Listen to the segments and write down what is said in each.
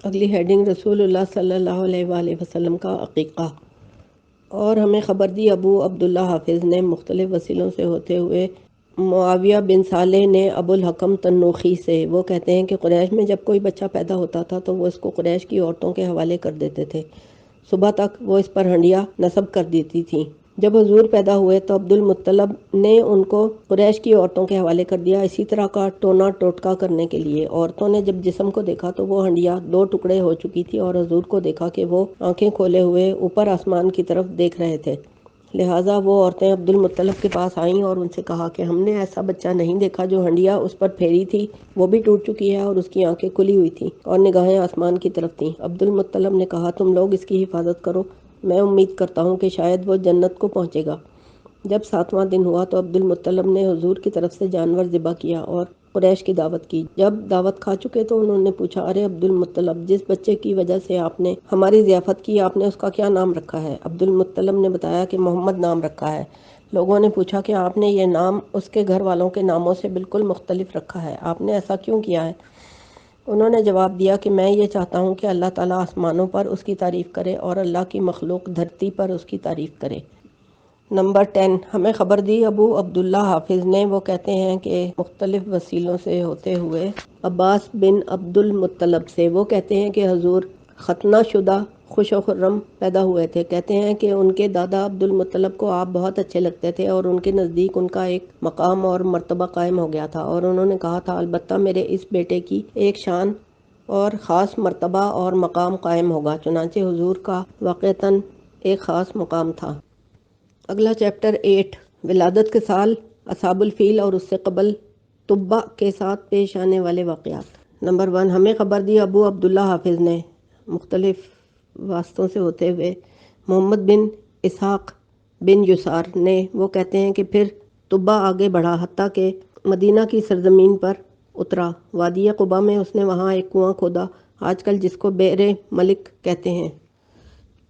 اگلی ہیڈنگ رسول اللہ صلی اللہ علیہ وآلہ وسلم کا عقیقہ۔ اور ہمیں خبر دی ابو عبداللہ حافظ نے مختلف وسیلوں سے ہوتے ہوئے معاویہ بن صالح نے ابو الحکم تنوخی سے، وہ کہتے ہیں کہ قریش میں جب کوئی بچہ پیدا ہوتا تھا تو وہ اس کو قریش کی عورتوں کے حوالے کر دیتے تھے، صبح تک وہ اس پر ہنڈیا نصب کر دیتی تھیں۔ جب حضور پیدا ہوئے تو عبد المطلب نے ان کو قریش کی عورتوں کے حوالے کر دیا، اسی طرح کا ٹونا ٹوٹکا کرنے کے لیے۔ عورتوں نے جب جسم کو دیکھا تو وہ ہنڈیا دو ٹکڑے ہو چکی تھی، اور حضور کو دیکھا کہ وہ آنکھیں کھولے ہوئے اوپر آسمان کی طرف دیکھ رہے تھے۔ لہٰذا وہ عورتیں عبد المطلب کے پاس آئیں اور ان سے کہا کہ ہم نے ایسا بچہ نہیں دیکھا جو ہنڈیا اس پر پھیری تھی وہ بھی ٹوٹ چکی ہے اور اس کی آنکھیں کھلی ہوئی تھیں اور نگاہیں آسمان کی طرف تھیں۔ عبد المطلب نے کہا تم لوگ اس کی حفاظت کرو، میں امید کرتا ہوں کہ شاید وہ جنت کو پہنچے گا۔ جب 7واں دن ہوا تو عبد المطلب نے حضور کی طرف سے جانور ذبح کیا اور قریش کی دعوت کی۔ جب دعوت کھا چکے تو انہوں نے پوچھا، ارے عبد المطلب، جس بچے کی وجہ سے آپ نے ہماری ضیافت کی، آپ نے اس کا کیا نام رکھا ہے؟ عبد المطلب نے بتایا کہ محمد نام رکھا ہے۔ لوگوں نے پوچھا کہ آپ نے یہ نام اس کے گھر والوں کے ناموں سے بالکل مختلف رکھا ہے، آپ نے ایسا کیوں کیا ہے؟ انہوں نے جواب دیا کہ میں یہ چاہتا ہوں کہ اللہ تعالیٰ آسمانوں پر اس کی تعریف کرے اور اللہ کی مخلوق دھرتی پر اس کی تعریف کرے۔ نمبر 10، ہمیں خبر دی ابو عبداللہ حافظ نے، وہ کہتے ہیں کہ مختلف وسیلوں سے ہوتے ہوئے عباس بن عبد المطلب سے، وہ کہتے ہیں کہ حضور ختنہ شدہ خوش و خرم پیدا ہوئے تھے۔ کہتے ہیں کہ ان کے دادا عبد المطلب کو آپ بہت اچھے لگتے تھے اور ان کے نزدیک ان کا ایک مقام اور مرتبہ قائم ہو گیا تھا، اور انہوں نے کہا تھا البتہ میرے اس بیٹے کی ایک شان اور خاص مرتبہ اور مقام قائم ہوگا۔ چنانچہ حضور کا واقعتاً ایک خاص مقام تھا۔ اگلا چیپٹر 8، ولادت کے سال، اصحاب الفیل اور اس سے قبل تبع کے ساتھ پیش آنے والے واقعات۔ نمبر 1، ہمیں خبر دی ابو عبداللہ حافظ نے مختلف واسطوں سے ہوتے ہوئے محمد بن اسحاق بن یسار نے، وہ کہتے ہیں کہ پھر تبع آگے بڑھا حتیٰ کہ مدینہ کی سرزمین پر اترا۔ وادی قبا میں اس نے وہاں ایک کنواں کھودا، آج کل جس کو بئر ملک کہتے ہیں،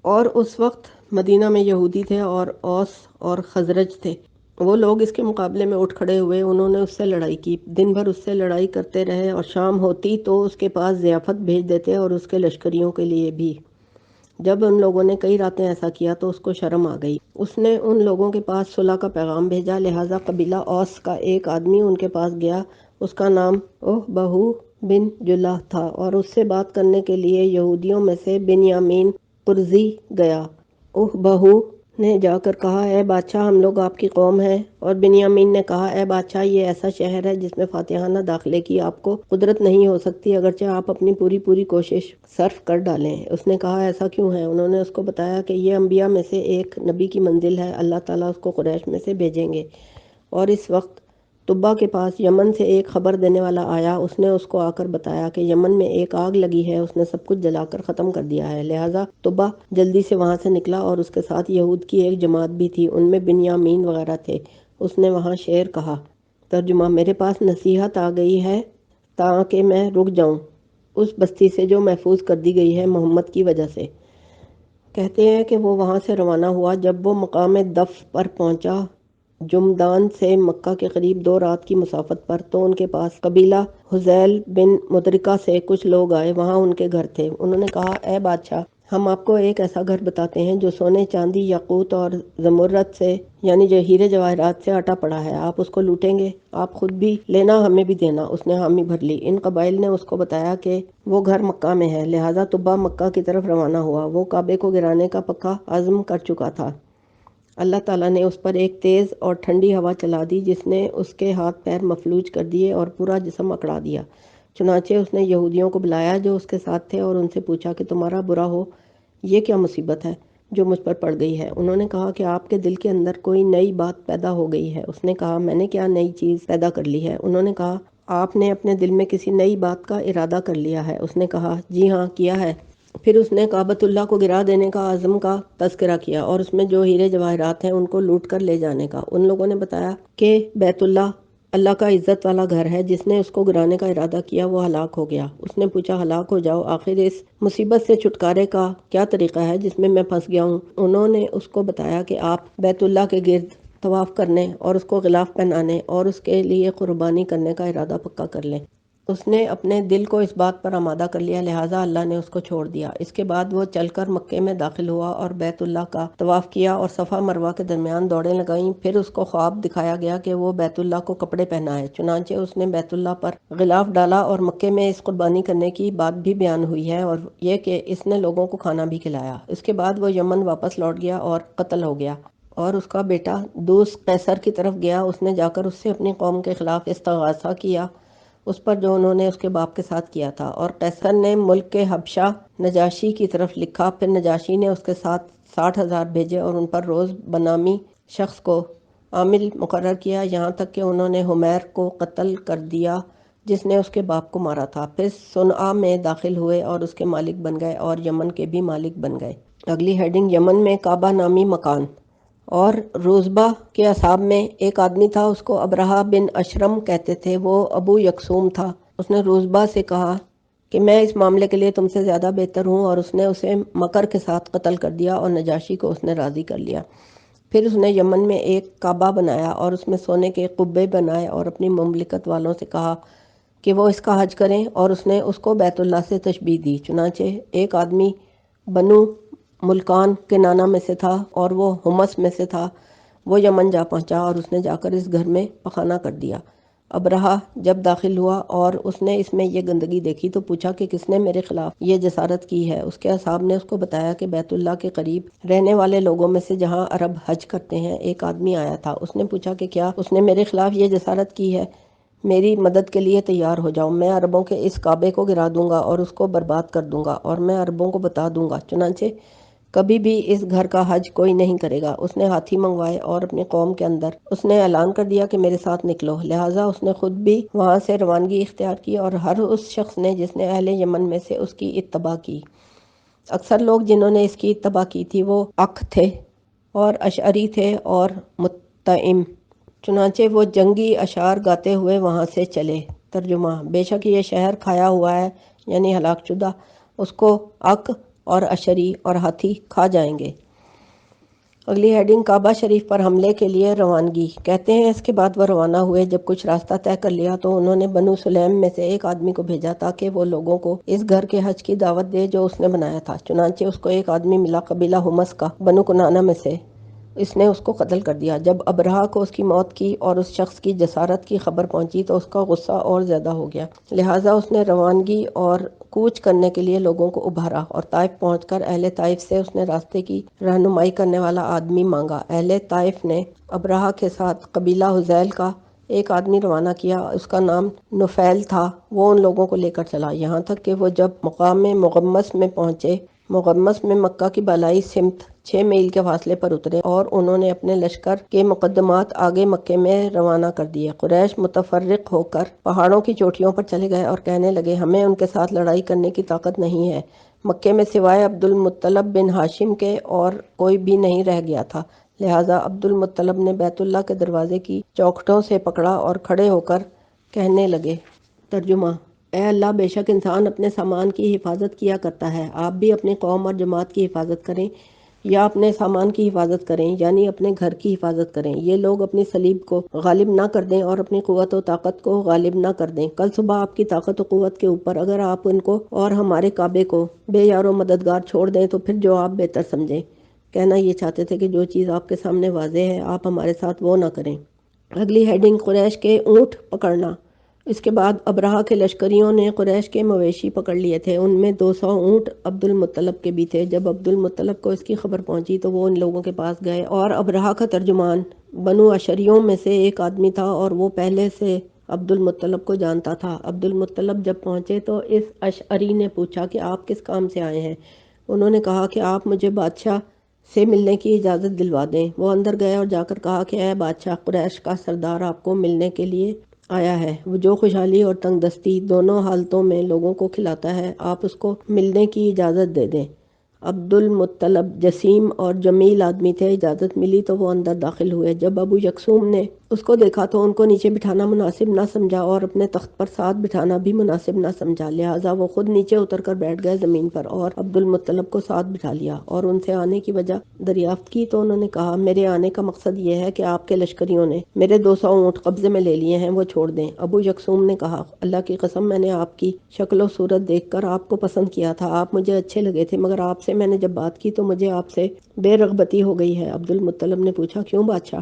اور اس وقت مدینہ میں یہودی تھے اور اوس اور خزرج تھے۔ وہ لوگ اس کے مقابلے میں اٹھ کھڑے ہوئے، انہوں نے اس سے لڑائی کی، دن بھر اس سے لڑائی کرتے رہے، اور شام ہوتی تو اس کے پاس ضیافت بھیج دیتے اور اس کے لشکریوں کے لیے بھی۔ جب ان لوگوں نے کئی راتیں ایسا کیا تو اس کو شرم آ گئی۔ اس نے ان لوگوں کے پاس صلح کا پیغام بھیجا، لہٰذا قبیلہ اوس کا ایک آدمی ان کے پاس گیا، اس کا نام بہو بن جلح تھا، اور اس سے بات کرنے کے لیے یہودیوں میں سے بنیامین قرظی گیا۔ بہو نے جا کر کہا، اے بادشاہ، ہم لوگ آپ کی قوم ہیں، اور بنیامین نے کہا، اے بادشاہ، یہ ایسا شہر ہے جس میں فاتحانہ داخلے کی آپ کو قدرت نہیں ہو سکتی اگرچہ آپ اپنی پوری کوشش صرف کر ڈالیں۔ اس نے کہا، ایسا کیوں ہے؟ انہوں نے اس کو بتایا کہ یہ انبیاء میں سے ایک نبی کی منزل ہے، اللہ تعالیٰ اس کو قریش میں سے بھیجیں گے۔ اور اس وقت تبع کے پاس یمن سے ایک خبر دینے والا آیا، اس نے اس کو آ کر بتایا کہ یمن میں ایک آگ لگی ہے، اس نے سب کچھ جلا کر ختم کر دیا ہے۔ لہٰذا تبع جلدی سے وہاں سے نکلا، اور اس کے ساتھ یہود کی ایک جماعت بھی تھی، ان میں بنیامین وغیرہ تھے۔ اس نے وہاں شعر کہا۔ ترجمہ، میرے پاس نصیحت آ گئی ہے تاکہ میں رک جاؤں اس بستی سے جو محفوظ کر دی گئی ہے محمد کی وجہ سے۔ کہتے ہیں کہ وہ وہاں سے روانہ ہوا۔ جب وہ مقام دف پر پہنچا، جمدان سے مکہ کے قریب 2 رات کی مسافت پر، تو ان کے پاس قبیلہ حذیل بن مدرکہ سے کچھ لوگ آئے، وہاں ان کے گھر تھے۔ انہوں نے کہا، اے بادشاہ، ہم آپ کو ایک ایسا گھر بتاتے ہیں جو سونے، چاندی، یاقوت اور زمرد سے، یعنی جو ہیرے جواہرات سے اٹا پڑا ہے، آپ اس کو لوٹیں گے؟ آپ خود بھی لینا، ہمیں بھی دینا۔ اس نے حامی بھر لی۔ ان قبائل نے اس کو بتایا کہ وہ گھر مکہ میں ہے، لہٰذا تبع مکہ کی طرف روانہ ہوا۔ وہ کعبے کو گرانے کا پکا عزم کر چکا تھا۔ اللہ تعالیٰ نے اس پر ایک تیز اور ٹھنڈی ہوا چلا دی جس نے اس کے ہاتھ پیر مفلوج کر دیے اور پورا جسم اکڑا دیا۔ چنانچہ اس نے یہودیوں کو بلایا جو اس کے ساتھ تھے اور ان سے پوچھا کہ تمہارا برا ہو، یہ کیا مصیبت ہے جو مجھ پر پڑ گئی ہے؟ انہوں نے کہا کہ آپ کے دل کے اندر کوئی نئی بات پیدا ہو گئی ہے۔ اس نے کہا، میں نے کیا نئی چیز پیدا کر لی ہے؟ انہوں نے کہا، آپ نے اپنے دل میں کسی نئی بات کا ارادہ کر لیا ہے۔ اس نے کہا، جی ہاں، کیا ہے۔ پھر اس نے کعبۃ اللہ کو گرا دینے کا عزم کا تذکرہ کیا اور اس میں جو ہیرے جواہرات ہیں ان کو لوٹ کر لے جانے کا۔ ان لوگوں نے بتایا کہ بیت اللہ اللہ کا عزت والا گھر ہے، جس نے اس کو گرانے کا ارادہ کیا وہ ہلاک ہو گیا۔ اس نے پوچھا، ہلاک ہو جاؤ، آخر اس مصیبت سے چھٹکارے کا کیا طریقہ ہے جس میں میں پھنس گیا ہوں؟ انہوں نے اس کو بتایا کہ آپ بیت اللہ کے گرد طواف کرنے اور اس کو غلاف پہنانے اور اس کے لیے قربانی کرنے کا ارادہ پکا کر لیں۔ اس نے اپنے دل کو اس بات پر آمادہ کر لیا، لہٰذا اللہ نے اس کو چھوڑ دیا۔ اس کے بعد وہ چل کر مکے میں داخل ہوا اور بیت اللہ کا طواف کیا اور صفا مروہ کے درمیان دوڑیں لگائیں۔ پھر اس کو خواب دکھایا گیا کہ وہ بیت اللہ کو کپڑے پہنا ہے، چنانچہ اس نے بیت اللہ پر غلاف ڈالا اور مکے میں اس قربانی کرنے کی بات بھی بیان ہوئی ہے، اور یہ کہ اس نے لوگوں کو کھانا بھی کھلایا۔ اس کے بعد وہ یمن واپس لوٹ گیا اور قتل ہو گیا، اور اس کا بیٹا دوس قیصر کی طرف گیا۔ اس نے جا کر اس سے اپنی قوم کے خلاف استغاثہ کیا اس پر جو انہوں نے اس کے باپ کے ساتھ کیا تھا، اور قیصر نے ملک کے حبشہ نجاشی کی طرف لکھا۔ پھر نجاشی نے اس کے ساتھ 60,000 بھیجے اور ان پر روز بنامی شخص کو عامل مقرر کیا، یہاں تک کہ انہوں نے حمیر کو قتل کر دیا جس نے اس کے باپ کو مارا تھا۔ پھر صنعا میں داخل ہوئے اور اس کے مالک بن گئے اور یمن کے بھی مالک بن گئے۔ اگلی ہیڈنگ، یمن میں کعبہ نامی مکان۔ اور روزبہ کے اصحاب میں ایک آدمی تھا، اس کو ابرہہ بن اشرم کہتے تھے، وہ ابو یکسوم تھا۔ اس نے روزبہ سے کہا کہ میں اس معاملے کے لیے تم سے زیادہ بہتر ہوں، اور اس نے اسے مکر کے ساتھ قتل کر دیا اور نجاشی کو اس نے راضی کر لیا۔ پھر اس نے یمن میں ایک کعبہ بنایا اور اس میں سونے کے قبے بنائے اور اپنی مملکت والوں سے کہا کہ وہ اس کا حج کریں، اور اس نے اس کو بیت اللہ سے تشبیہ دی۔ چنانچہ ایک آدمی بنو ملکان کنانہ میں سے تھا اور وہ حمص میں سے تھا، وہ یمن جا پہنچا اور اس نے جا کر اس گھر میں پخانہ کر دیا۔ ابرہہ جب داخل ہوا اور اس نے اس میں یہ گندگی دیکھی تو پوچھا کہ کس نے میرے خلاف یہ جسارت کی ہے۔ اس کے اصحاب نے اس کو بتایا کہ بیت اللہ کے قریب رہنے والے لوگوں میں سے جہاں عرب حج کرتے ہیں ایک آدمی آیا تھا۔ اس نے پوچھا کہ کیا اس نے میرے خلاف یہ جسارت کی ہے؟ میری مدد کے لیے تیار ہو جاؤ، میں عربوں کے اس کعبے کو گرا دوں گا اور اس کو برباد کر دوں گا، اور میں عربوں کو بتا دوں گا، چنانچہ کبھی بھی اس گھر کا حج کوئی نہیں کرے گا۔ اس نے ہاتھی منگوائے اور اپنی قوم کے اندر اس نے اعلان کر دیا کہ میرے ساتھ نکلو، لہٰذا اس نے خود بھی وہاں سے روانگی اختیار کی، اور ہر اس شخص نے جس نے اہل یمن میں سے اس کی اتباع کی۔ اکثر لوگ جنہوں نے اس کی اتباع کی تھی وہ اک تھے اور اشعری تھے اور مطعم، چنانچہ وہ جنگی اشعار گاتے ہوئے وہاں سے چلے۔ ترجمہ، بے شک یہ شہر کھایا ہوا ہے، یعنی ہلاک شدہ، اس کو اک اور اشری اور ہاتھی کھا جائیں گے۔ اگلی ہیڈنگ، کعبہ شریف پر حملے کے لیے روانگی۔ کہتے ہیں اس کے بعد وہ روانہ ہوئے۔ جب کچھ راستہ طے کر لیا تو انہوں نے بنو سلیم میں سے ایک آدمی کو بھیجا تاکہ وہ لوگوں کو اس گھر کے حج کی دعوت دے جو اس نے بنایا تھا۔ چنانچہ اس کو ایک آدمی ملا قبیلہ حمص کا، بنو کنانہ میں سے، اس نے اس کو قتل کر دیا۔ جب ابرہہ کو اس کی موت کی اور اس شخص کی جسارت کی خبر پہنچی تو اس کا غصہ اور زیادہ ہو گیا، لہٰذا اس نے روانگی اور کوچ کرنے کے لیے لوگوں کو ابھارا، اور طائف پہنچ کر اہل طائف سے اس نے راستے کی رہنمائی کرنے والا آدمی مانگا۔ اہل طائف نے ابرہہ کے ساتھ قبیلہ حذیل کا ایک آدمی روانہ کیا، اس کا نام نفیل تھا، وہ ان لوگوں کو لے کر چلا، یہاں تک کہ وہ جب مقام مغمس میں پہنچے، مغمس میں مکہ کی بالائی سمت 6 میل کے فاصلے پر اترے، اور انہوں نے اپنے لشکر کے مقدمات آگے مکے میں روانہ کر دیے۔ قریش متفرق ہو کر پہاڑوں کی چوٹیوں پر چلے گئے اور کہنے لگے ہمیں ان کے ساتھ لڑائی کرنے کی طاقت نہیں ہے۔ مکے میں سوائے عبد المطلب بن ہاشم کے اور کوئی بھی نہیں رہ گیا تھا، لہٰذا عبد المطلب نے بیت اللہ کے دروازے کی چوکھٹوں سے پکڑا اور کھڑے ہو کر کہنے لگے۔ ترجمہ، اے اللہ، بے شک انسان اپنے سامان کی حفاظت کیا کرتا ہے، آپ بھی اپنی قوم اور جماعت کی حفاظت کریں، یا اپنے سامان کی حفاظت کریں، یعنی اپنے گھر کی حفاظت کریں۔ یہ لوگ اپنی صلیب کو غالب نہ کر دیں اور اپنی قوت و طاقت کو غالب نہ کر دیں۔ کل صبح آپ کی طاقت و قوت کے اوپر اگر آپ ان کو اور ہمارے کعبے کو بے یار و مددگار چھوڑ دیں تو پھر جو آپ بہتر سمجھیں۔ کہنا یہ چاہتے تھے کہ جو چیز آپ کے سامنے واضح ہے آپ ہمارے ساتھ وہ نہ کریں۔ اگلی ہیڈنگ، قریش کے اونٹ پکڑنا۔ اس کے بعد ابرہہ کے لشکریوں نے قریش کے مویشی پکڑ لیے تھے، ان میں 200 اونٹ عبد المطلب کے بھی تھے۔ جب عبد المطلب کو اس کی خبر پہنچی تو وہ ان لوگوں کے پاس گئے، اور ابرہہ کا ترجمان بنو اشریوں میں سے ایک آدمی تھا اور وہ پہلے سے عبد المطلب کو جانتا تھا۔ عبد المطلب جب پہنچے تو اس اشعری نے پوچھا کہ آپ کس کام سے آئے ہیں؟ انہوں نے کہا کہ آپ مجھے بادشاہ سے ملنے کی اجازت دلوا دیں۔ وہ اندر گئے اور جا کر کہا کہ اے بادشاہ، قریش کا سردار آپ کو ملنے کے لیے آیا ہے، وہ جو خوشحالی اور تنگ دستی دونوں حالتوں میں لوگوں کو کھلاتا ہے، آپ اس کو ملنے کی اجازت دے دیں۔ عبد المطلب جسیم اور جمیل آدمی تھے، اجازت ملی تو وہ اندر داخل ہوئے۔ جب ابو یکسوم نے اس کو دیکھا تو ان کو نیچے بٹھانا مناسب نہ سمجھا اور اپنے تخت پر ساتھ بٹھانا بھی مناسب نہ سمجھا، لہٰذا وہ خود نیچے اتر کر بیٹھ گئے زمین پر اور عبد المطلب کو ساتھ بٹھا لیا اور ان سے آنے کی وجہ دریافت کی تو انہوں نے کہا میرے آنے کا مقصد یہ ہے کہ آپ کے لشکریوں نے میرے 200 اونٹ قبضے میں لے لیے ہیں، وہ چھوڑ دیں۔ ابو یکسوم نے کہا اللہ کی قسم میں نے آپ کی شکل و صورت دیکھ کر آپ کو پسند کیا تھا، آپ مجھے اچھے لگے تھے، مگر آپ سے میں نے جب بات کی تو مجھے آپ سے بے رغبتی ہو گئی ہے۔ عبد المطلب نے پوچھا کیوں بادشاہ؟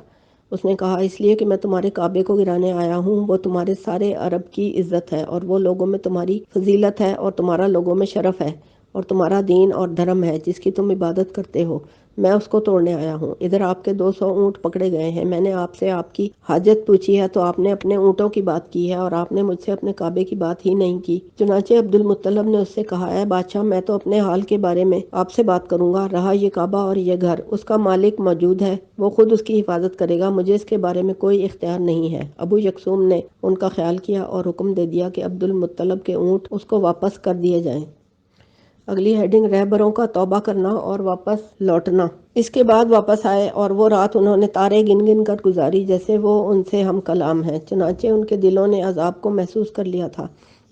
اس نے کہا اس لیے کہ میں تمہارے کعبے کو گرانے آیا ہوں، وہ تمہارے سارے عرب کی عزت ہے اور وہ لوگوں میں تمہاری فضیلت ہے اور تمہارا لوگوں میں شرف ہے اور تمہارا دین اور دھرم ہے جس کی تم عبادت کرتے ہو، میں اس کو توڑنے آیا ہوں۔ ادھر آپ کے 200 اونٹ پکڑے گئے ہیں، میں نے آپ سے آپ کی حاجت پوچھی ہے تو آپ نے اپنے اونٹوں کی بات کی ہے اور آپ نے مجھ سے اپنے کعبے کی بات ہی نہیں کی۔ چنانچہ عبد المطلب نے اس سے کہا اے بادشاہ میں تو اپنے حال کے بارے میں آپ سے بات کروں گا، رہا یہ کعبہ اور یہ گھر اس کا مالک موجود ہے، وہ خود اس کی حفاظت کرے گا، مجھے اس کے بارے میں کوئی اختیار نہیں ہے۔ ابو یکسوم نے ان کا خیال کیا اور حکم دے دیا کہ عبد المطلب کے اونٹ اس کو واپس کر دیے جائیں۔ اگلی ہیڈنگ رہبروں کا توبہ کرنا اور واپس لوٹنا۔ اس کے بعد واپس آئے اور وہ رات انہوں نے تارے گن گن کر گزاری جیسے وہ ان سے ہم کلام ہیں، چنانچہ ان کے دلوں نے عذاب کو محسوس کر لیا تھا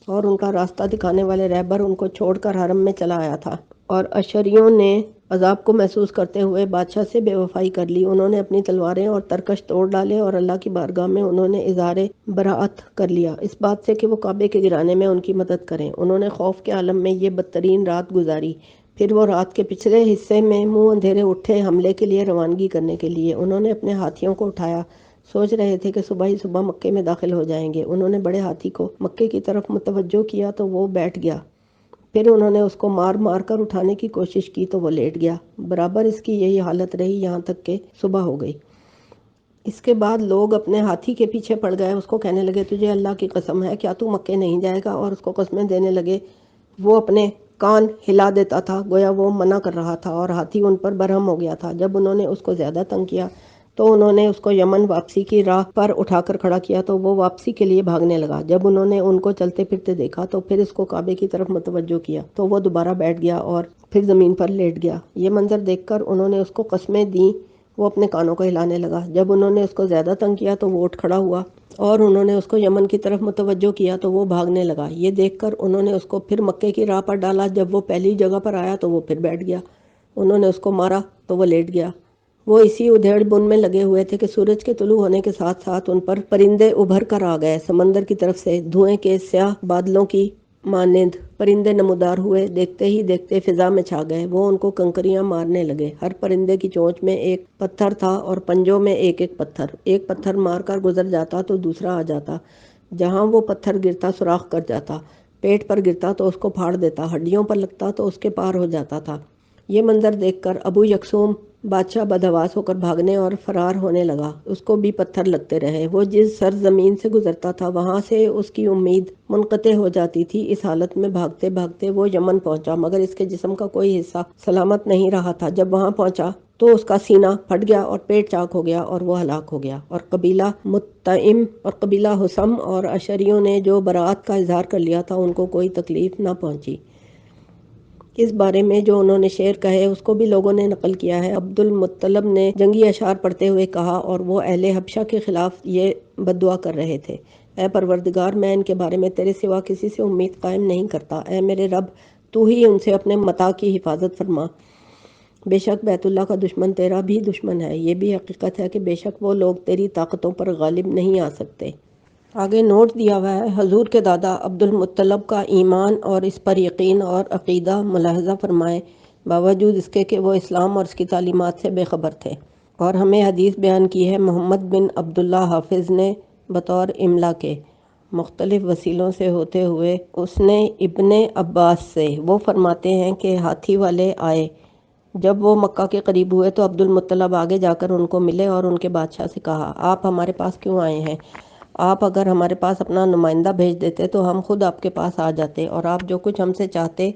اور ان کا راستہ دکھانے والے رہبر ان کو چھوڑ کر حرم میں چلا آیا تھا، اور اشریوں نے عذاب کو محسوس کرتے ہوئے بادشاہ سے بے وفائی کر لی، انہوں نے اپنی تلواریں اور ترکش توڑ ڈالے اور اللہ کی بارگاہ میں انہوں نے اظہار براءت کر لیا اس بات سے کہ وہ کعبے کے گرانے میں ان کی مدد کریں۔ انہوں نے خوف کے عالم میں یہ بدترین رات گزاری، پھر وہ رات کے پچھلے حصے میں منہ اندھیرے اٹھے حملے کے لیے روانگی کرنے کے لیے۔ انہوں نے اپنے ہاتھیوں کو اٹھایا، سوچ رہے تھے کہ صبح ہی صبح مکے میں داخل ہو جائیں گے۔ انہوں نے بڑے ہاتھی کو مکے کی طرف متوجہ کیا تو وہ بیٹھ گیا، پھر انہوں نے اس کو مار مار کر اٹھانے کی کوشش کی تو وہ لیٹ گیا، برابر اس کی یہی حالت رہی یہاں تک کہ صبح ہو گئی۔ اس کے بعد لوگ اپنے ہاتھی کے پیچھے پڑ گئے، اس کو کہنے لگے تجھے اللہ کی قسم ہے کیا تو مکے نہیں جائے گا، اور اس کو قسمیں دینے لگے۔ وہ اپنے کان ہلا دیتا تھا گویا وہ منع کر رہا تھا، اور ہاتھی ان پر برہم ہو گیا تھا۔ جب انہوں نے اس کو زیادہ تنگ کیا تو انہوں نے اس کو یمن واپسی کی راہ پر اٹھا کر کھڑا کیا تو وہ واپسی کے لیے بھاگنے لگا۔ جب انہوں نے ان کو چلتے پھرتے دیکھا تو پھر اس کو کعبے کی طرف متوجہ کیا تو وہ دوبارہ بیٹھ گیا اور پھر زمین پر لیٹ گیا۔ یہ منظر دیکھ کر انہوں نے اس کو قسمیں دیں، وہ اپنے کانوں کو ہلانے لگا۔ جب انہوں نے اس کو زیادہ تنگ کیا تو وہ اٹھ کھڑا ہوا اور انہوں نے اس کو یمن کی طرف متوجہ کیا تو وہ بھاگنے لگا۔ یہ دیکھ کر انہوں نے اس کو پھر مکے کی راہ پر ڈالا، جب وہ پہلی جگہ پر آیا تو وہ پھر بیٹھ گیا۔ انہوں نے اس کو مارا تو وہ لیٹ گیا۔ وہ اسی ادھیڑ بن میں لگے ہوئے تھے کہ سورج کے طلوع ہونے کے ساتھ ساتھ ان پر پرندے ابھر کر آ گئے، سمندر کی طرف سے دھوئیں کے سیاہ بادلوں کی مانند پرندے نمودار ہوئے، دیکھتے ہی دیکھتے فضا میں چھا گئے۔ وہ ان کو کنکریاں مارنے لگے، ہر پرندے کی چونچ میں ایک پتھر تھا اور پنجوں میں ایک ایک پتھر، ایک پتھر مار کر گزر جاتا تو دوسرا آ جاتا، جہاں وہ پتھر گرتا سوراخ کر جاتا، پیٹ پر گرتا تو اس کو پھاڑ دیتا، ہڈیوں پر لگتا تو اس کے پار ہو جاتا تھا۔ یہ منظر دیکھ کر ابو یکسوم بادشاہ بدحواس ہو کر بھاگنے اور فرار ہونے لگا، اس کو بھی پتھر لگتے رہے۔ وہ جس سرزمین سے گزرتا تھا وہاں سے اس کی امید منقطع ہو جاتی تھی۔ اس حالت میں بھاگتے بھاگتے وہ یمن پہنچا، مگر اس کے جسم کا کوئی حصہ سلامت نہیں رہا تھا۔ جب وہاں پہنچا تو اس کا سینہ پھٹ گیا اور پیٹ چاک ہو گیا اور وہ ہلاک ہو گیا، اور قبیلہ مطعم اور قبیلہ حسم اور اشریوں نے جو براءت کا اظہار کر لیا تھا ان کو کوئی تکلیف نہ پہنچی۔ اس بارے میں جو انہوں نے شعر کہے اس کو بھی لوگوں نے نقل کیا ہے۔ عبد المطلب نے جنگی اشعار پڑھتے ہوئے کہا، اور وہ اہل حبشہ کے خلاف یہ بددعا کر رہے تھے، اے پروردگار میں ان کے بارے میں تیرے سوا کسی سے امید قائم نہیں کرتا، اے میرے رب تو ہی ان سے اپنے متاع کی حفاظت فرما، بے شک بیت اللہ کا دشمن تیرا بھی دشمن ہے، یہ بھی حقیقت ہے کہ بے شک وہ لوگ تیری طاقتوں پر غالب نہیں آ سکتے۔ آگے نوٹ دیا ہوا ہے، حضور کے دادا عبد المطلب کا ایمان اور اس پر یقین اور عقیدہ ملاحظہ فرمائیں، باوجود اس کے کہ وہ اسلام اور اس کی تعلیمات سے بے خبر تھے، اور ہمیں حدیث بیان کی ہے محمد بن عبداللہ حافظ نے بطور املا کے، مختلف وسیلوں سے ہوتے ہوئے اس نے ابن عباس سے، وہ فرماتے ہیں کہ ہاتھی والے آئے، جب وہ مکہ کے قریب ہوئے تو عبد المطلب آگے جا کر ان کو ملے اور ان کے بادشاہ سے کہا، آپ ہمارے پاس کیوں آئے ہیں؟ آپ اگر ہمارے پاس اپنا نمائندہ بھیج دیتے تو ہم خود آپ کے پاس آ جاتے، اور آپ جو کچھ ہم سے چاہتے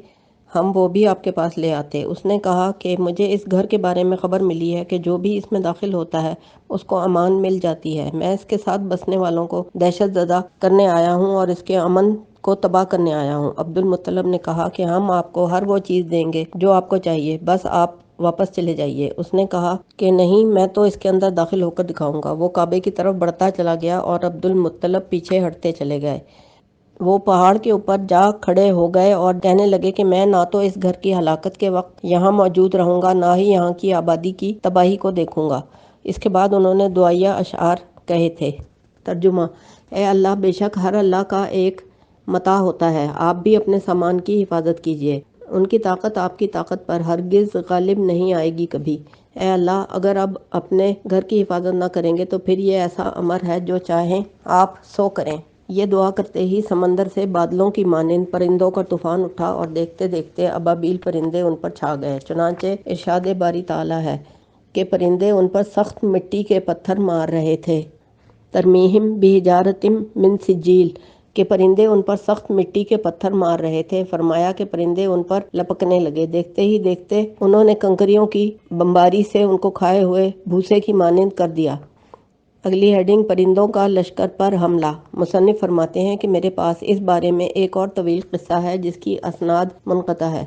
ہم وہ بھی آپ کے پاس لے آتے۔ اس نے کہا کہ مجھے اس گھر کے بارے میں خبر ملی ہے کہ جو بھی اس میں داخل ہوتا ہے اس کو امان مل جاتی ہے، میں اس کے ساتھ بسنے والوں کو دہشت زدہ کرنے آیا ہوں اور اس کے امن کو تباہ کرنے آیا ہوں۔ عبد المطلب نے کہا کہ ہم آپ کو ہر وہ چیز دیں گے جو آپ کو چاہیے، بس آپ واپس چلے جائیے۔ اس نے کہا کہ نہیں، میں تو اس کے اندر داخل ہو کر دکھاؤں گا۔ وہ کعبے کی طرف بڑھتا چلا گیا اور عبد المطلب پیچھے ہٹتے چلے گئے۔ وہ پہاڑ کے اوپر جا کھڑے ہو گئے اور کہنے لگے کہ میں نہ تو اس گھر کی ہلاکت کے وقت یہاں موجود رہوں گا، نہ ہی یہاں کی آبادی کی تباہی کو دیکھوں گا۔ اس کے بعد انہوں نے دعائیہ اشعار کہے تھے۔ ترجمہ: اے اللہ، بے شک ہر اللہ کا ایک متاع ہوتا ہے، آپ بھی اپنے سامان کی حفاظت کیجیے۔ ان کی طاقت آپ کی طاقت پر ہرگز غالب نہیں آئے گی کبھی۔ اے اللہ، اگر اب اپنے گھر کی حفاظت نہ کریں گے تو پھر یہ ایسا امر ہے جو چاہیں آپ سو کریں۔ یہ دعا کرتے ہی سمندر سے بادلوں کی مانند پرندوں کا طوفان اٹھا اور دیکھتے دیکھتے ابابیل پرندے ان پر چھا گئے۔ چنانچہ ارشاد باری تعالیٰ ہے کہ پرندے ان پر سخت مٹی کے پتھر مار رہے تھے۔ ترمیہم بحجارۃ من سجیل، کہ پرندے ان پر سخت مٹی کے پتھر مار رہے تھے۔ فرمایا کہ پرندے ان پر لپکنے لگے، دیکھتے ہی دیکھتے انہوں نے کنکریوں کی بمباری سے ان کو کھائے ہوئے بھوسے کی مانند کر دیا۔ اگلی ہیڈنگ: پرندوں کا لشکر پر حملہ۔ مصنف فرماتے ہیں کہ میرے پاس اس بارے میں ایک اور طویل قصہ ہے جس کی اسناد منقطع ہے،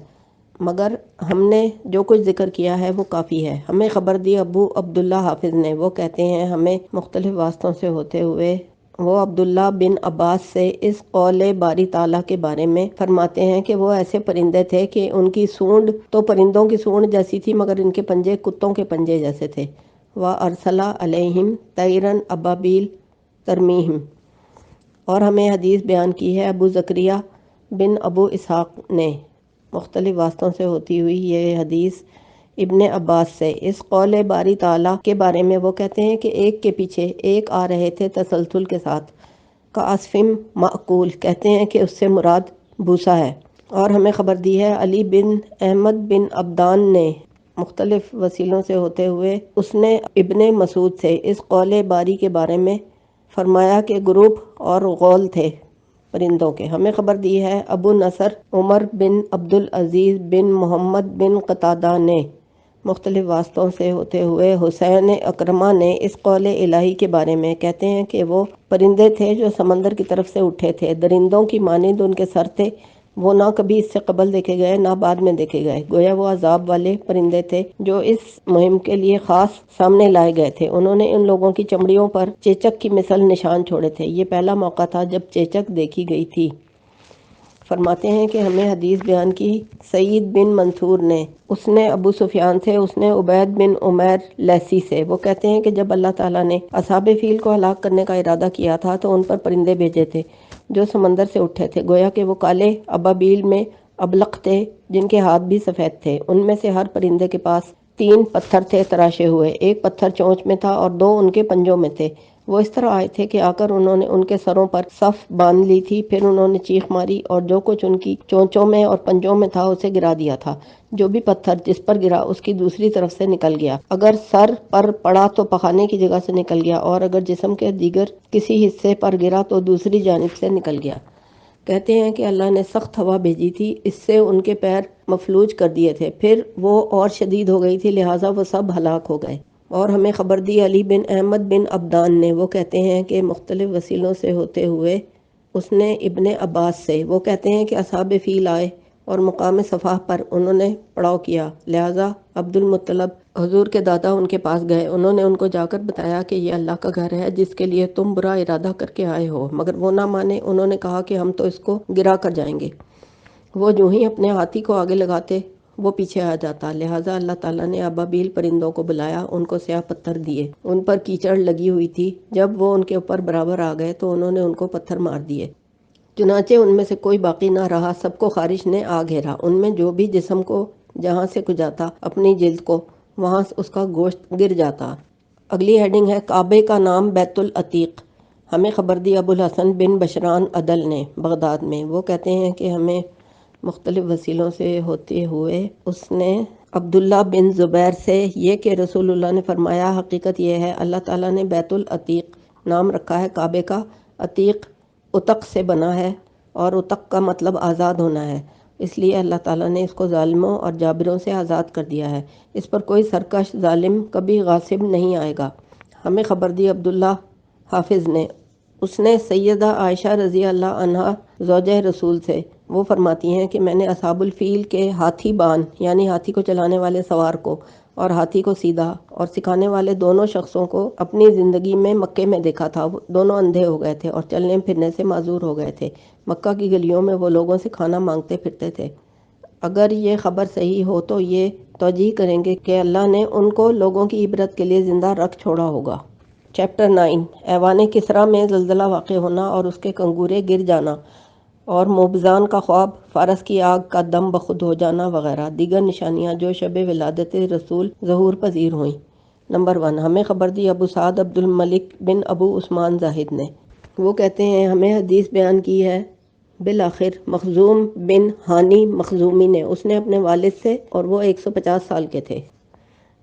مگر ہم نے جو کچھ ذکر کیا ہے وہ کافی ہے۔ ہمیں خبر دی ابو عبداللہ حافظ نے، وہ کہتے ہیں ہمیں مختلف واسطوں سے ہوتے ہوئے وہ عبداللہ بن عباس سے اس قول باری تعالیٰ کے بارے میں فرماتے ہیں کہ وہ ایسے پرندے تھے کہ ان کی سونڈ تو پرندوں کی سونڈ جیسی تھی مگر ان کے پنجے کتوں کے پنجے جیسے تھے۔ وَأَرْسَلَ عَلَيْهِمْ طَيْرًا أَبَابِيلَ تَرْمِيهِمْ۔ اور ہمیں حدیث بیان کی ہے ابو زکریا بن ابو اسحاق نے، مختلف واسطوں سے ہوتی ہوئی یہ حدیث ابن عباس سے، اس قول باری تعالیٰ کے بارے میں وہ کہتے ہیں کہ ایک کے پیچھے ایک آ رہے تھے تسلسل کے ساتھ، کعصفٍ مأکول، کہتے ہیں کہ اس سے مراد بھوسا ہے۔ اور ہمیں خبر دی ہے علی بن احمد بن عبدان نے، مختلف وسیلوں سے ہوتے ہوئے اس نے ابن مسعود سے اس قول باری کے بارے میں فرمایا کہ گروپ اور غول تھے پرندوں کے۔ ہمیں خبر دی ہے ابو نصر عمر بن عبدالعزیز بن محمد بن قتادہ نے، مختلف واسطوں سے ہوتے ہوئے حسین اکرمہ نے اس قول الہی کے بارے میں، کہتے ہیں کہ وہ پرندے تھے جو سمندر کی طرف سے اٹھے تھے، درندوں کی مانند ان کے سر تھے، وہ نہ کبھی اس سے قبل دیکھے گئے نہ بعد میں دیکھے گئے، گویا وہ عذاب والے پرندے تھے جو اس مہم کے لیے خاص سامنے لائے گئے تھے۔ انہوں نے ان لوگوں کی چمڑیوں پر چیچک کی مثل نشان چھوڑے تھے۔ یہ پہلا موقع تھا جب چیچک دیکھی گئی تھی۔ فرماتے ہیں کہ ہمیں حدیث بیان کی سعید بن منصور نے، اس نے ابو سفیان سے، اس نے عبید بن عمیر لیثی سے، وہ کہتے ہیں کہ جب اللہ تعالیٰ نے اصحاب فیل کو ہلاک کرنے کا ارادہ کیا تھا تو ان پر پرندے بھیجے تھے جو سمندر سے اٹھے تھے، گویا کہ وہ کالے ابابیل میں ابلق تھے جن کے ہاتھ بھی سفید تھے۔ ان میں سے ہر پرندے کے پاس 3 پتھر تھے تراشے ہوئے، ایک پتھر چونچ میں تھا اور 2 ان کے پنجوں میں تھے۔ وہ اس طرح آئے تھے کہ آ کر انہوں نے ان کے سروں پر صف باندھ لی تھی، پھر انہوں نے چیخ ماری اور جو کچھ ان کی چونچوں میں اور پنجوں میں تھا اسے گرا دیا تھا۔ جو بھی پتھر جس پر گرا اس کی دوسری طرف سے نکل گیا، اگر سر پر پڑا تو پخانے کی جگہ سے نکل گیا اور اگر جسم کے دیگر کسی حصے پر گرا تو دوسری جانب سے نکل گیا۔ کہتے ہیں کہ اللہ نے سخت ہوا بھیجی تھی، اس سے ان کے پیر مفلوج کر دیے تھے، پھر وہ اور شدید ہو گئی تھی، لہٰذا وہ سب ہلاک ہو گئے۔ اور ہمیں خبر دی علی بن احمد بن عبدان نے، وہ کہتے ہیں کہ مختلف وسیلوں سے ہوتے ہوئے اس نے ابن عباس سے، وہ کہتے ہیں کہ اصحاب فیل آئے اور مقام صفا پر انہوں نے پڑاؤ کیا، لہٰذا عبد المطلب حضور کے دادا ان کے پاس گئے، انہوں نے ان کو جا کر بتایا کہ یہ اللہ کا گھر ہے جس کے لیے تم برا ارادہ کر کے آئے ہو، مگر وہ نہ مانے، انہوں نے کہا کہ ہم تو اس کو گرا کر جائیں گے۔ وہ جو ہی اپنے ہاتھی کو آگے لگاتے وہ پیچھے آ جاتا، لہٰذا اللہ تعالیٰ نے ابابیل پرندوں کو بلایا، ان کو سیاہ پتھر دیے، ان پر کیچڑ لگی ہوئی تھی، جب وہ ان کے اوپر برابر آ گئے تو انہوں نے ان کو پتھر مار دیے، چنانچہ ان میں سے کوئی باقی نہ رہا، سب کو خارش نے آ گھیرا، ان میں جو بھی جسم کو جہاں سے کھجاتا اپنی جلد کو، وہاں اس کا گوشت گر جاتا۔ اگلی ہیڈنگ ہے کعبے کا نام بیت العتیق۔ ہمیں خبر دی ابو الحسن بن بشران عدل نے، بغداد میں، وہ کہتے ہیں کہ ہمیں مختلف وسیلوں سے ہوتے ہوئے اس نے عبداللہ بن زبیر سے یہ کہ رسول اللہ نے فرمایا حقیقت یہ ہے اللہ تعالیٰ نے بیت العتیق نام رکھا ہے کعبے کا، عتیق عتق سے بنا ہے اور عتق کا مطلب آزاد ہونا ہے، اس لیے اللہ تعالیٰ نے اس کو ظالموں اور جابروں سے آزاد کر دیا ہے، اس پر کوئی سرکش ظالم کبھی غاصب نہیں آئے گا۔ ہمیں خبر دی عبداللہ حافظ نے، اس نے سیدہ عائشہ رضی اللہ عنہا زوجہ رسول سے، وہ فرماتی ہیں کہ میں نے اصحاب الفیل کے ہاتھی بان یعنی ہاتھی کو چلانے والے سوار کو اور ہاتھی کو سیدھا اور سکھانے والے دونوں شخصوں کو اپنی زندگی میں مکے میں دیکھا تھا۔ وہ دونوں اندھے ہو گئے تھے اور چلنے پھرنے سے معذور ہو گئے تھے۔ مکہ کی گلیوں میں وہ لوگوں سے کھانا مانگتے پھرتے تھے۔ اگر یہ خبر صحیح ہو تو یہ توجیہ کریں گے کہ اللہ نے ان کو لوگوں کی عبرت کے لیے زندہ رکھ چھوڑا ہوگا۔ چیپٹر 9 ایوان کسریٰ میں زلزلہ واقع ہونا اور اس کے کنگورے گر جانا اور موبزان کا خواب، فارس کی آگ کا دم بخود ہو جانا وغیرہ دیگر نشانیاں جو شب ولادت رسول ظہور پذیر ہوئیں۔ نمبر 1 ہمیں خبر دی ابو سعد عبد الملک بن ابو عثمان زاہد نے۔ وہ کہتے ہیں ہمیں حدیث بیان کی ہے بالآخر مخزوم بن ہانی مخزومی نے، اس نے اپنے والد سے، اور وہ 150 سال کے تھے۔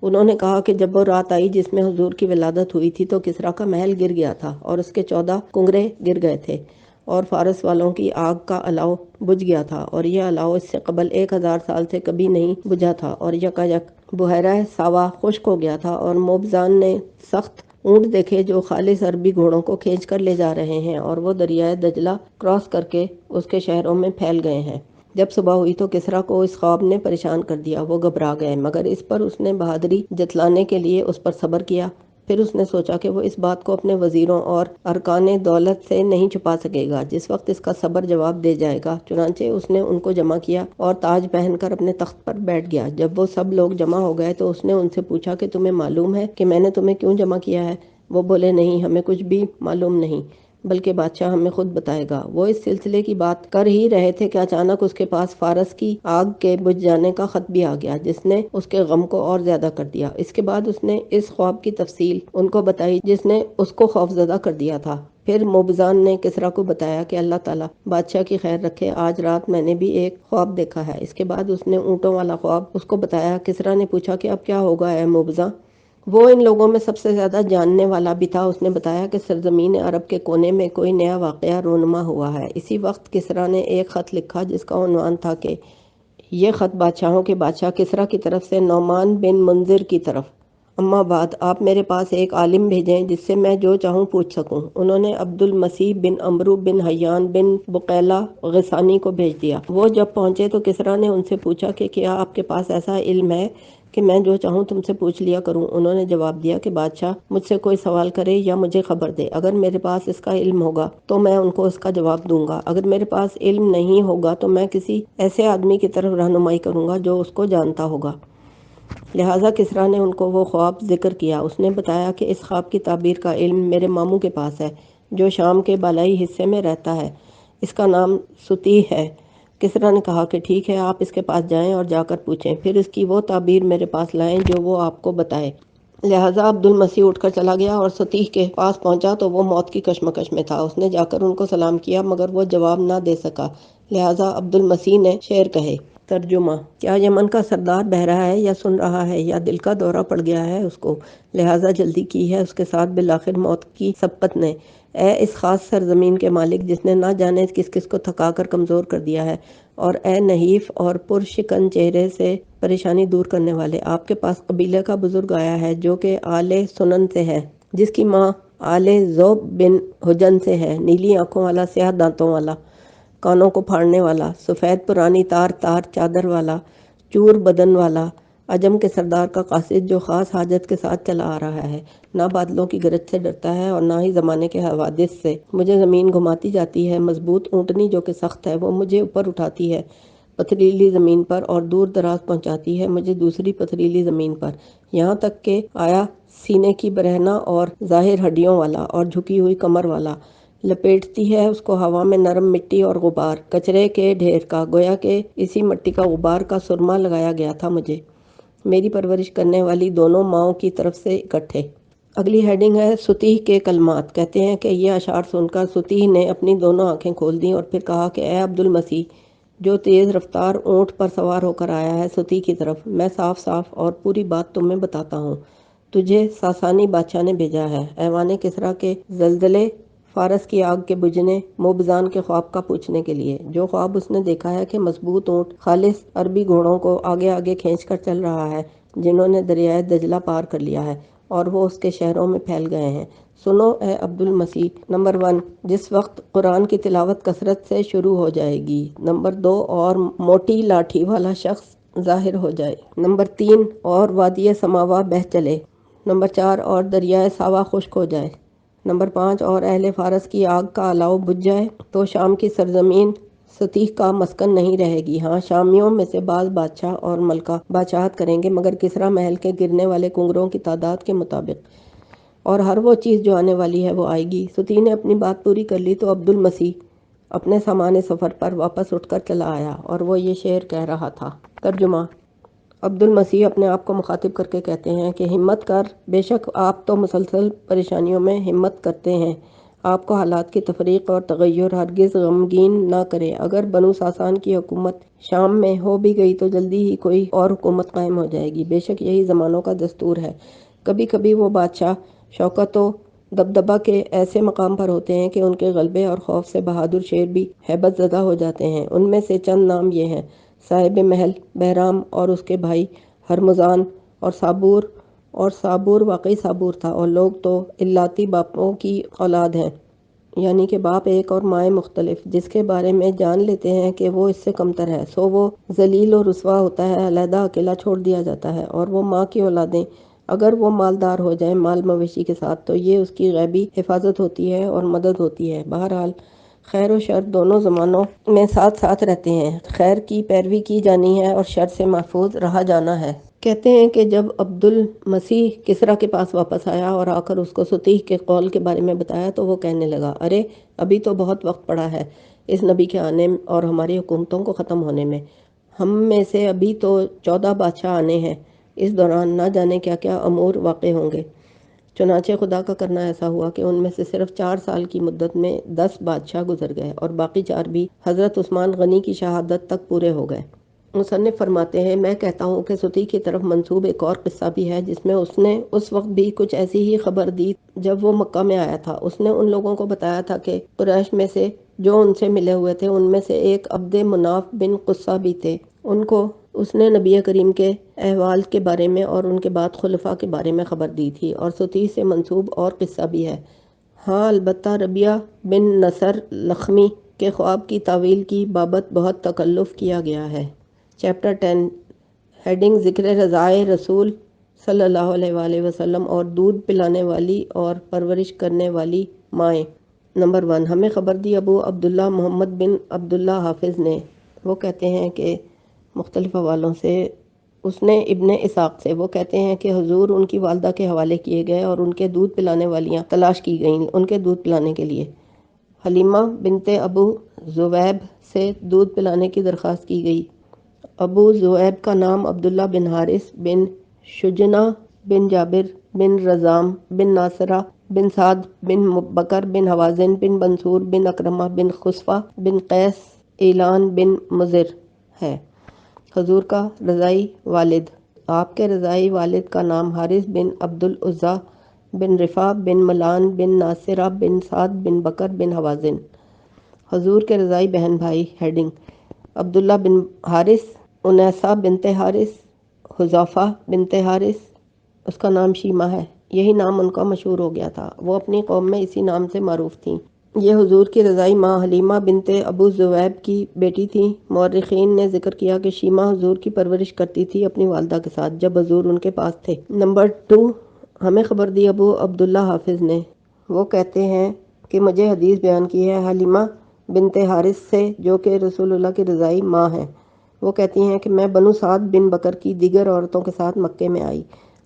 انہوں نے کہا کہ جب وہ رات آئی جس میں حضور کی ولادت ہوئی تھی تو کسریٰ کا محل گر گیا تھا اور اس کے 14 کنگرے گر گئے تھے اور فارس والوں کی آگ کا الاؤ بجھ گیا تھا، اور یہ الاؤ اس سے قبل 1000 سال سے کبھی نہیں بجھا تھا، اور یکایک بحیرہ ساوا خشک ہو گیا تھا، اور موبزان نے سخت اونٹ دیکھے جو خالص عربی گھوڑوں کو کھینچ کر لے جا رہے ہیں، اور وہ دریائے دجلہ کراس کر کے اس کے شہروں میں پھیل گئے ہیں۔ جب صبح ہوئی تو کسریٰ کو اس خواب نے پریشان کر دیا، وہ گھبرا گئے، مگر اس پر اس نے بہادری جتلانے کے لیے اس پر صبر کیا۔ پھر اس نے سوچا کہ وہ اس بات کو اپنے وزیروں اور ارکان دولت سے نہیں چھپا سکے گا جس وقت اس کا صبر جواب دے جائے گا، چنانچہ اس نے ان کو جمع کیا اور تاج پہن کر اپنے تخت پر بیٹھ گیا۔ جب وہ سب لوگ جمع ہو گئے تو اس نے ان سے پوچھا کہ تمہیں معلوم ہے کہ میں نے تمہیں کیوں جمع کیا ہے؟ وہ بولے نہیں، ہمیں کچھ بھی معلوم نہیں، بلکہ بادشاہ ہمیں خود بتائے گا۔ وہ اس سلسلے کی بات کر ہی رہے تھے کہ اچانک اس کے پاس فارس کی آگ کے بجھ جانے کا خط بھی آ گیا جس نے اس کے غم کو اور زیادہ کر دیا۔ اس کے بعد اس نے اس خواب کی تفصیل ان کو بتائی جس نے اس کو خوفزدہ کر دیا تھا۔ پھر موبزان نے کسریٰ کو بتایا کہ اللہ تعالیٰ بادشاہ کی خیر رکھے، آج رات میں نے بھی ایک خواب دیکھا ہے۔ اس کے بعد اس نے اونٹوں والا خواب اس کو بتایا۔ کسریٰ نے پوچھا کہ اب کیا ہوگا اے موبزاں؟ وہ ان لوگوں میں سب سے زیادہ جاننے والا بھی تھا۔ اس نے بتایا کہ سرزمین عرب کے کونے میں کوئی نیا واقعہ رونما ہوا ہے۔ اسی وقت کسریٰ نے ایک خط لکھا جس کا عنوان تھا کہ یہ خط بادشاہوں کے بادشاہ کسریٰ کی طرف سے نعمان بن منذر کی طرف۔ اما بعد آپ میرے پاس ایک عالم بھیجیں جس سے میں جو چاہوں پوچھ سکوں۔ انہوں نے عبد المسیح بن عمرو بن حیان بن بقیلہ غسانی کو بھیج دیا۔ وہ جب پہنچے تو کسریٰ نے ان سے پوچھا کہ کیا آپ کے پاس ایسا علم ہے کہ میں جو چاہوں تم سے پوچھ لیا کروں؟ انہوں نے جواب دیا کہ بادشاہ مجھ سے کوئی سوال کرے یا مجھے خبر دے، اگر میرے پاس اس کا علم ہوگا تو میں ان کو اس کا جواب دوں گا، اگر میرے پاس علم نہیں ہوگا تو میں کسی ایسے آدمی کی طرف رہنمائی کروں گا جو اس کو جانتا ہوگا۔ لہٰذا کسریٰ نے ان کو وہ خواب ذکر کیا۔ اس نے بتایا کہ اس خواب کی تعبیر کا علم میرے ماموں کے پاس ہے جو شام کے بالائی حصے میں رہتا ہے، اس کا نام سطیح ہے۔ کسریٰ نے کہا کہ ٹھیک ہے، آپ اس کے پاس جائیں اور جا کر پوچھیں، پھر اس کی وہ تعبیر میرے پاس لائیں جو وہ آپ کو بتائے۔ لہٰذا عبد المسیح اٹھ کر چلا گیا اور سطیح کے پاس پہنچا تو وہ موت کی کشمکش میں تھا۔ اس نے جا کر ان کو سلام کیا مگر وہ جواب نہ دے سکا، لہٰذا عبد المسیح نے شعر کہے۔ ترجمہ: کیا یمن کا سردار بہہ رہا ہے یا سن رہا ہے یا دل کا دورہ پڑ گیا ہے اس کو، لہٰذا جلدی کی ہے اس کے ساتھ بالآخر موت کی سبقت نے۔ اے اس خاص سرزمین کے مالک جس نے نہ جانے کس کس کو تھکا کر کمزور کر دیا ہے، اور اے نحیف اور پرشکن چہرے سے پریشانی دور کرنے والے، آپ کے پاس قبیلے کا بزرگ آیا ہے جو کہ آل سنن سے ہے، جس کی ماں آل ذؤب بن حجن سے ہے، نیلی آنکھوں والا، سیاہ دانتوں والا، کانوں کو پھاڑنے والا، سفید پرانی تار تار چادر والا، چور بدن والا، عجم کے سردار کا قاصد جو خاص حاجت کے ساتھ چلا آ رہا ہے، نہ بادلوں کی گرج سے ڈرتا ہے اور نہ ہی زمانے کے حوادث سے۔ مجھے زمین گھماتی جاتی ہے، مضبوط اونٹنی جو کہ سخت ہے وہ مجھے اوپر اٹھاتی ہے پتھریلی زمین پر اور دور دراز پہنچاتی ہے مجھے دوسری پتھریلی زمین پر، یہاں تک کہ آیا سینے کی برہنہ اور ظاہر ہڈیوں والا اور جھکی ہوئی کمر والا، لپیٹتی ہے اس کو ہوا میں نرم مٹی اور غبار کچرے کے ڈھیر کا، گویا کہ اسی مٹی کا غبار کا سرما لگایا گیا تھا مجھے، میری پرورش کرنے والی دونوں ماؤں کی طرف سے اکٹھے۔ اگلی ہیڈنگ ہے سطیح کے کلمات۔ کہتے ہیں کہ یہ اشعار سن کر سطیح نے اپنی دونوں آنکھیں کھول دیں اور پھر کہا کہ اے عبد المسیح جو تیز رفتار اونٹ پر سوار ہو کر آیا ہے سطیح کی طرف، میں صاف صاف اور پوری بات تمہیں بتاتا ہوں، تجھے ساسانی بادشاہ نے بھیجا ہے ایوان کسریٰ کے زلزلے، فارس کی آگ کے بجھنے، موبزان کے خواب کا پوچھنے کے لیے۔ جو خواب اس نے دیکھا ہے کہ مضبوط اونٹ خالص عربی گھوڑوں کو آگے آگے کھینچ کر چل رہا ہے جنہوں نے دریائے دجلہ پار کر لیا ہے اور وہ اس کے شہروں میں پھیل گئے ہیں۔ سنو اے عبد المسیح۔ نمبر 1، جس وقت قرآن کی تلاوت کثرت سے شروع ہو جائے گی۔ نمبر 2، اور موٹی لاٹھی والا شخص ظاہر ہو جائے۔ نمبر 3، اور وادی سماوا بہہ چلے۔ نمبر 4، اور دریائے ساوا خشک ہو جائے۔ نمبر 5، اور اہل فارس کی آگ کا الاؤ بجھ جائے تو شام کی سرزمین ستیح کا مسکن نہیں رہے گی۔ ہاں، شامیوں میں سے بعض بادشاہ اور ملکہ بادشاہت کریں گے، مگر کسریٰ محل کے گرنے والے کنگروں کی تعداد کے مطابق، اور ہر وہ چیز جو آنے والی ہے وہ آئے گی۔ ستیح نے اپنی بات پوری کر لی تو عبد المسیح اپنے سامان سفر پر واپس اٹھ کر چلا آیا، اور وہ یہ شعر کہہ رہا تھا۔ ترجمہ۔ عبد المسیح اپنے آپ کو مخاطب کر کے کہتے ہیں کہ ہمت کر، بے شک آپ تو مسلسل پریشانیوں میں ہمت کرتے ہیں۔ آپ کو حالات کی تفریق اور تغیر ہرگز غمگین نہ کرے۔ اگر بنو ساسان کی حکومت شام میں ہو بھی گئی تو جلدی ہی کوئی اور حکومت قائم ہو جائے گی۔ بے شک یہی زمانوں کا دستور ہے۔ کبھی کبھی وہ بادشاہ شوکت و دبدبہ کے ایسے مقام پر ہوتے ہیں کہ ان کے غلبے اور خوف سے بہادر شیر بھی ہیبت زدہ ہو جاتے ہیں۔ ان میں سے چند نام یہ ہیں: صاحب محل بہرام اور اس کے بھائی ہرمزان اور صابور واقعی صابور تھا، اور لوگ تو الاتی باپوں کی اولاد ہیں، یعنی کہ باپ ایک اور مائیں مختلف، جس کے بارے میں جان لیتے ہیں کہ وہ اس سے کمتر ہے، سو وہ ذلیل و رسوا ہوتا ہے، علیحدہ اکیلا چھوڑ دیا جاتا ہے۔ اور وہ ماں کی اولادیں، اگر وہ مالدار ہو جائیں مال مویشی کے ساتھ تو یہ اس کی غیبی حفاظت ہوتی ہے اور مدد ہوتی ہے۔ بہرحال خیر و شر دونوں زمانوں میں ساتھ ساتھ رہتے ہیں، خیر کی پیروی کی جانی ہے اور شر سے محفوظ رہا جانا ہے۔ کہتے ہیں کہ جب عبد المسیح کسریٰ کے پاس واپس آیا اور آ کر اس کو ستیح کے قول کے بارے میں بتایا تو وہ کہنے لگا، ارے ابھی تو بہت وقت پڑا ہے اس نبی کے آنے اور ہماری حکومتوں کو ختم ہونے میں۔ ہم میں سے ابھی تو 14 بادشاہ آنے ہیں، اس دوران نہ جانے کیا کیا امور واقع ہوں گے۔ چنانچہ خدا کا کرنا ایسا ہوا کہ ان میں سے صرف 4 سال کی مدت میں 10 بادشاہ گزر گئے، اور باقی 4 بھی حضرت عثمان غنی کی شہادت تک پورے ہو گئے۔ مصنف فرماتے ہیں، میں کہتا ہوں کہ ستیح کی طرف منسوب ایک اور قصہ بھی ہے جس میں اس نے اس وقت بھی کچھ ایسی ہی خبر دی جب وہ مکہ میں آیا تھا۔ اس نے ان لوگوں کو بتایا تھا کہ قریش میں سے جو ان سے ملے ہوئے تھے ان میں سے ایک عبد مناف بن قصہ بھی تھے۔ ان کو اس نے نبی کریم کے احوال کے بارے میں اور ان کے بعد خلفاء کے بارے میں خبر دی تھی، اور ستیح سے منسوب اور قصہ بھی ہے۔ ہاں، البتہ ربیعہ بن نصر لخمی کے خواب کی تعویل کی بابت بہت تکلف کیا گیا ہے۔ چیپٹر 10، ہیڈنگ ذکر رضائے رسول صلی اللہ علیہ وآلہ وسلم اور دودھ پلانے والی اور پرورش کرنے والی مائیں۔ نمبر 1، ہمیں خبر دی ابو عبداللہ محمد بن عبداللہ حافظ نے، وہ کہتے ہیں کہ مختلف حوالوں سے اس نے ابن اسحاق سے، وہ کہتے ہیں کہ حضور ان کی والدہ کے حوالے کیے گئے اور ان کے دودھ پلانے والیاں تلاش کی گئیں ان کے دودھ پلانے کے لیے۔ حلیمہ بنت ابو ذؤیب سے دودھ پلانے کی درخواست کی گئی۔ ابو ذؤیب کا نام عبداللہ بن حارث بن شجنہ بن جابر بن رزام بن ناصرہ بن سعد بن بکر بن حوازن بن منصور بن اکرمہ بن خصفہ بن قیس ایلان بن مضر ہے۔ حضور کا رضائی والد، آپ کے رضائی والد کا نام حارث بن عبد العزیٰ بن رفاع بن ملان بن ناصرہ بن سعد بن بکر بن حوازن۔ حضور کے رضائی بہن بھائی، ہیڈنگ عبداللہ بن حارث، انیسہ بنت حارث، حذیفہ بنت حارث، اس کا نام شیمہ ہے، یہی نام ان کا مشہور ہو گیا تھا، وہ اپنی قوم میں اسی نام سے معروف تھیں۔ یہ حضور کی رضائی ماں حلیمہ بنت ابو ذؤیب کی بیٹی تھیں۔ مورخین نے ذکر کیا کہ شیمہ حضور کی پرورش کرتی تھی اپنی والدہ کے ساتھ جب حضور ان کے پاس تھے۔ نمبر 2، ہمیں خبر دی ابو عبداللہ حافظ نے، وہ کہتے ہیں کہ مجھے حدیث بیان کی ہے حلیمہ بنت حارث سے جو کہ رسول اللہ کی رضائی ماں ہیں۔ وہ کہتی ہیں کہ میں بنو سعد بن بکر کی دیگر عورتوں کے ساتھ مکے میں آئی۔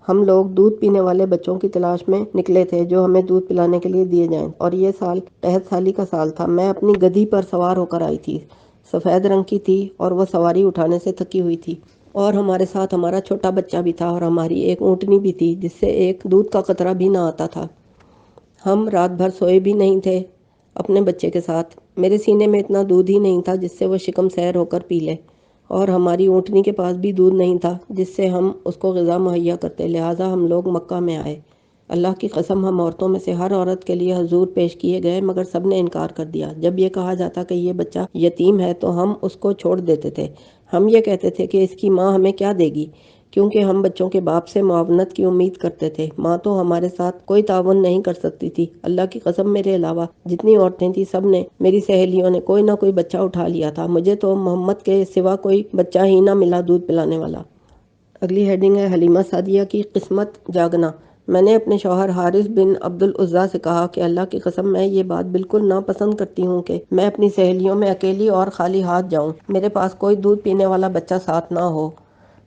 ہم لوگ دودھ پینے والے بچوں کی تلاش میں نکلے تھے جو ہمیں دودھ پلانے کے لیے دیے جائیں، اور یہ سال قحط سالی کا سال تھا۔ میں اپنی گدھی پر سوار ہو کر آئی تھی، سفید رنگ کی تھی اور وہ سواری اٹھانے سے تھکی ہوئی تھی، اور ہمارے ساتھ ہمارا چھوٹا بچہ بھی تھا اور ہماری ایک اونٹنی بھی تھی جس سے ایک دودھ کا قطرہ بھی نہ آتا تھا۔ ہم رات بھر سوئے بھی نہیں تھے اپنے بچے کے ساتھ، میرے سینے میں اتنا دودھ ہی نہیں تھا جس سے وہ شکم سیر ہو کر پی لے، اور ہماری اونٹنی کے پاس بھی دودھ نہیں تھا جس سے ہم اس کو غذا مہیا کرتے، لہٰذا ہم لوگ مکہ میں آئے۔ اللہ کی قسم، ہم عورتوں میں سے ہر عورت کے لیے حضور پیش کیے گئے مگر سب نے انکار کر دیا۔ جب یہ کہا جاتا کہ یہ بچہ یتیم ہے تو ہم اس کو چھوڑ دیتے تھے، ہم یہ کہتے تھے کہ اس کی ماں ہمیں کیا دے گی، کیونکہ ہم بچوں کے باپ سے معاونت کی امید کرتے تھے۔ ماں تو ہمارے ساتھ کوئی تعاون نہیں کر سکتی تھی۔ اللہ کی قسم میرے علاوہ جتنی عورتیں تھیں سب نے، میری سہیلیوں نے کوئی نہ کوئی بچہ اٹھا لیا تھا۔ مجھے تو محمد کے سوا کوئی بچہ ہی نہ ملا دودھ پلانے والا۔ اگلی ہیڈنگ ہے حلیمہ سعدیہ کی قسمت جاگنا۔ میں نے اپنے شوہر حارث بن عبد العزیٰ سے کہا کہ اللہ کی قسم میں یہ بات بالکل ناپسند کرتی ہوں کہ میں اپنی سہیلیوں میں اکیلی اور خالی ہاتھ جاؤں، میرے پاس کوئی دودھ پینے والا بچہ ساتھ نہ ہو۔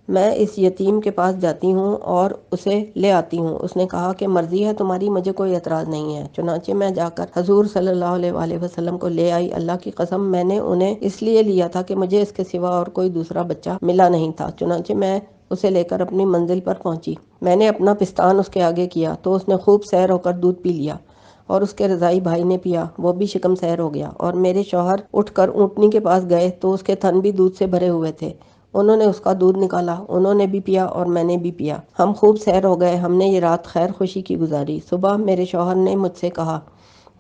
میں اس یتیم کے پاس جاتی ہوں اور اسے لے آتی ہوں۔ اس نے کہا کہ مرضی ہے تمہاری، مجھے کوئی اعتراض نہیں ہے۔ چنانچہ میں جا کر حضور صلی اللہ علیہ وآلہ وسلم کو لے آئی۔ اللہ کی قسم میں نے انہیں اس لیے لیا تھا کہ مجھے اس کے سوا اور کوئی دوسرا بچہ ملا نہیں تھا۔ چنانچہ میں اسے لے کر اپنی منزل پر پہنچی۔ میں نے اپنا پستان اس کے آگے کیا تو اس نے خوب سیر ہو کر دودھ پی لیا، اور اس کے رضائی بھائی نے پیا، وہ بھی شکم سیر ہو گیا۔ اور میرے شوہر اٹھ کر اونٹنی کے پاس گئے تو اس کے تھن بھی دودھ سے بھرے ہوئے تھے۔ انہوں نے اس کا دودھ نکالا، انہوں نے بھی پیا اور میں نے بھی پیا۔ ہم خوب سیر ہو گئے، ہم نے یہ رات خیر خوشی کی گزاری۔ صبح میرے شوہر نے مجھ سے کہا،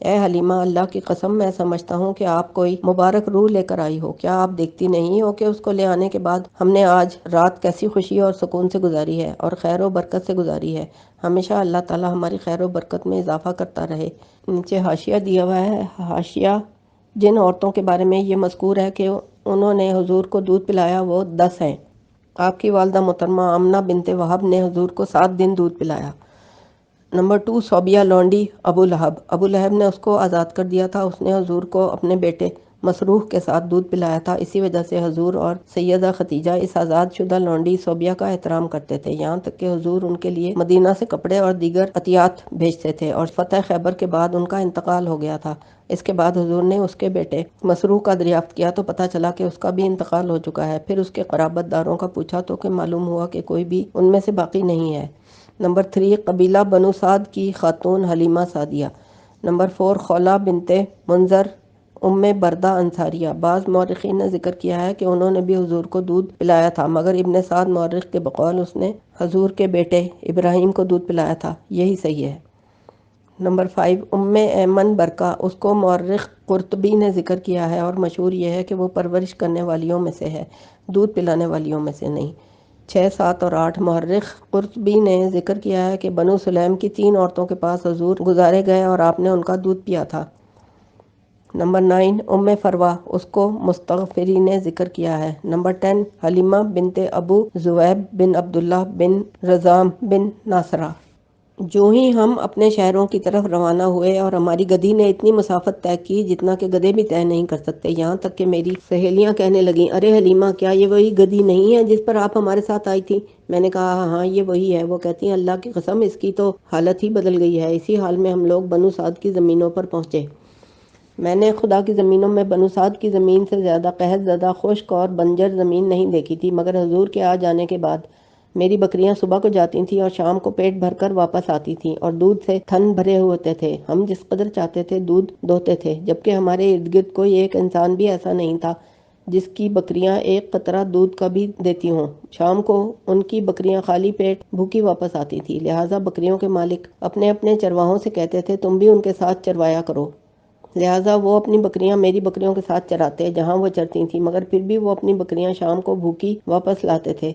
اے حلیمہ، اللہ کی قسم میں سمجھتا ہوں کہ آپ کوئی مبارک روح لے کر آئی ہو۔ کیا آپ دیکھتی نہیں ہو کہ اس کو لے آنے کے بعد ہم نے آج رات کیسی خوشی اور سکون سے گزاری ہے اور خیر و برکت سے گزاری ہے۔ ہمیشہ اللہ تعالی ہماری خیر و برکت میں اضافہ کرتا رہے۔ نیچے حاشیہ دیا ہوا ہے۔ حاشیہ جن عورتوں کے بارے میں یہ مذکور ہے کہ انہوں نے حضور کو دودھ پلایا وہ 10 ہیں۔ آپ کی والدہ محترمہ آمنہ بنت وہب نے حضور کو 7 دن دودھ پلایا۔ نمبر 2، صوبیہ لونڈی ابو لہب۔ ابو لہب نے اس کو آزاد کر دیا تھا۔ اس نے حضور کو اپنے بیٹے مسروح کے ساتھ دودھ پلایا تھا۔ اسی وجہ سے حضور اور سیدہ ختیجہ اس آزاد شدہ لونڈی صوبیہ کا احترام کرتے تھے، یہاں تک کہ حضور ان کے لیے مدینہ سے کپڑے اور دیگر عطیات بھیجتے تھے، اور فتح خیبر کے بعد ان کا انتقال ہو گیا تھا۔ اس کے بعد حضور نے اس کے بیٹے مسروح کا دریافت کیا تو پتہ چلا کہ اس کا بھی انتقال ہو چکا ہے۔ پھر اس کے قرابت داروں کا پوچھا تو کہ معلوم ہوا کہ کوئی بھی ان میں سے باقی نہیں ہے۔ نمبر 3، قبیلہ بنو سعد کی خاتون حلیمہ سعدیہ۔ نمبر 4، خولہ بنت منذر ام بردہ انصاریہ۔ بعض مورخین نے ذکر کیا ہے کہ انہوں نے بھی حضور کو دودھ پلایا تھا، مگر ابن سعد مورخ کے بقول اس نے حضور کے بیٹے ابراہیم کو دودھ پلایا تھا، یہی صحیح ہے۔ نمبر 5، ام ایمن برقہ۔ اس کو مورخ قرطبی نے ذکر کیا ہے اور مشہور یہ ہے کہ وہ پرورش کرنے والیوں میں سے ہے، دودھ پلانے والیوں میں سے نہیں۔ 6، 7 اور 8 مورخ قرطبی نے ذکر کیا ہے کہ بنو سلیم کی 3 عورتوں کے پاس حضور گزارے گئے اور آپ نے ان کا دودھ پیا تھا۔ نمبر 9، ام فروہ۔ اس کو مستغفری نے ذکر کیا ہے۔ نمبر 10، حلیمہ بنت ابو زویب بن عبداللہ بن رزام بن ناصرہ۔ جو ہی ہم اپنے شہروں کی طرف روانہ ہوئے اور ہماری گدھی نے اتنی مسافت طے کی جتنا کہ گدھے بھی طے نہیں کر سکتے، یہاں تک کہ میری سہیلیاں کہنے لگیں، ارے حلیمہ، کیا یہ وہی گدھی نہیں ہے جس پر آپ ہمارے ساتھ آئی تھی؟ میں نے کہا ہاں یہ وہی ہے۔ وہ کہتی ہیں اللہ کی قسم اس کی تو حالت ہی بدل گئی ہے۔ اسی حال میں ہم لوگ بنو سعد کی زمینوں پر پہنچے۔ میں نے خدا کی زمینوں میں بنو سعد کی زمین سے زیادہ قحط زدہ خشک اور بنجر زمین نہیں دیکھی تھی، مگر حضور کے آ جانے کے بعد میری بکریاں صبح کو جاتی تھیں اور شام کو پیٹ بھر کر واپس آتی تھیں اور دودھ سے تھن بھرے ہوتے تھے۔ ہم جس قدر چاہتے تھے دودھ دوہتے تھے، جبکہ ہمارے ارد گرد کوئی ایک انسان بھی ایسا نہیں تھا جس کی بکریاں ایک قطرہ دودھ کا بھی دیتی ہوں۔ شام کو ان کی بکریاں خالی پیٹ بھوکی واپس آتی تھی، لہٰذا بکریوں کے مالک اپنے اپنے چرواہوں سے کہتے تھے تم بھی ان کے ساتھ چروایا کرو۔ لہٰذا وہ اپنی بکریاں میری بکریوں کے ساتھ چراتے جہاں وہ چرتی تھیں، مگر پھر بھی وہ اپنی بکریاں شام کو بھوکی واپس لاتے تھے۔